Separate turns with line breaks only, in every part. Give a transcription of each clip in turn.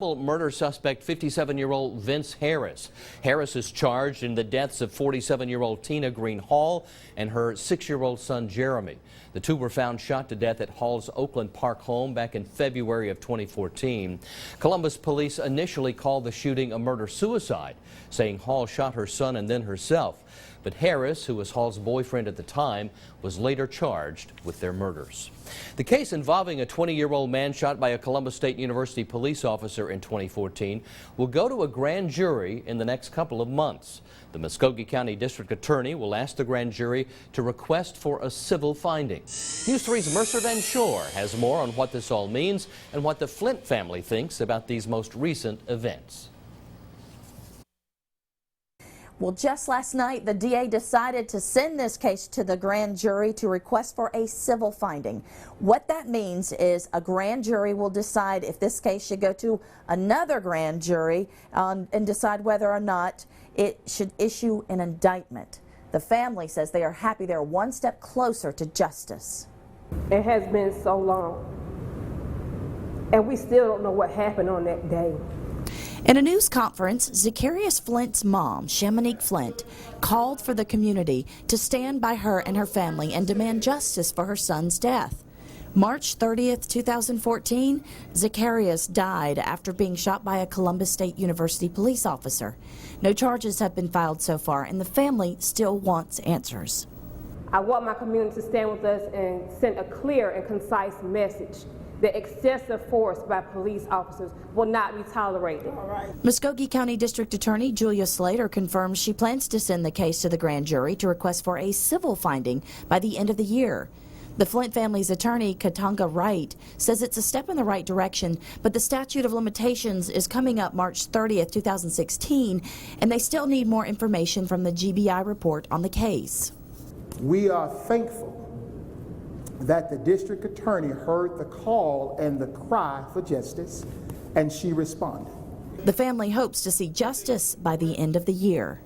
Murder suspect 57-year-old Vince Harris. Harris is charged in the deaths of 47-year-old Tina Green Hall and her 6-year-old son Jeremy. The two were found shot to death at Hall's Oakland Park home back in February of 2014. Columbus police initially called the shooting a murder-suicide, saying Hall shot her son and then herself. But Harris, who was Hall's boyfriend at the time, was later charged with their murders. The case involving a 20-year-old man shot by a Columbus State University police officer in 2014 will go to a grand jury in the next couple of months. The Muskogee County District Attorney will ask the grand jury to request for a civil finding. News 3's Mercer Van Shore has more on what this all means and what the Flint family thinks about these most recent events.
Well, just last night, the DA decided to send this case to the grand jury to request for a civil finding. What that means is a grand jury will decide if this case should go to another grand jury and decide whether or not it should issue an indictment. The family says they are happy they're one step closer to justice.
It has been so long, and we still don't know what happened on that day.
In a news conference, Zikarius Flint's mom, Shamanique Flint, called for the community to stand by her and her family and demand justice for her son's death. March 30th, 2014, Zikarius died after being shot by a Columbus State University police officer. No charges have been filed so far, and the family still wants answers.
I want my community to stand with us and send a clear and concise message that excessive force by police officers will not be tolerated.
Muskogee County District Attorney Julia Slater confirms she plans to send the case to the grand jury to request for a civil finding by the end of the year. The Flint family's attorney, Katanga Wright, says it's a step in the right direction, but the statute of limitations is coming up March 30th, 2016, and they still need more information from the GBI report on the case.
We are thankful that the district attorney heard the call and the cry for justice, and she responded.
The family hopes to see justice by the end of the year.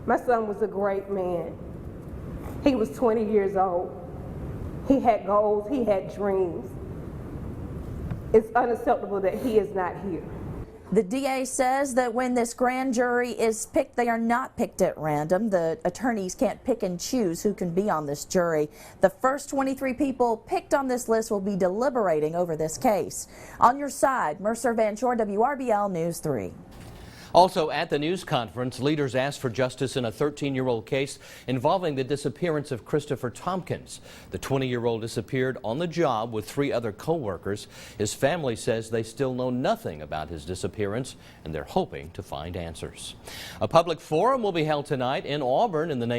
My son was a great man. He was 20 years old. He had goals, he had dreams. It's unacceptable that he is not here.
The DA says that when this grand jury is picked, they are not picked at random. The attorneys can't pick and choose who can be on this jury. The first 23 people picked on this list will be deliberating over this case. On your side, Mercer Van Shore, WRBL News 3.
Also at the news conference, leaders asked for justice in a 13-year-old case involving the disappearance of Christopher Tompkins. The 20-year-old disappeared on the job with 3 other co-workers. His family says they still know nothing about his disappearance, and they're hoping to find answers. A public forum will be held tonight in Auburn in the name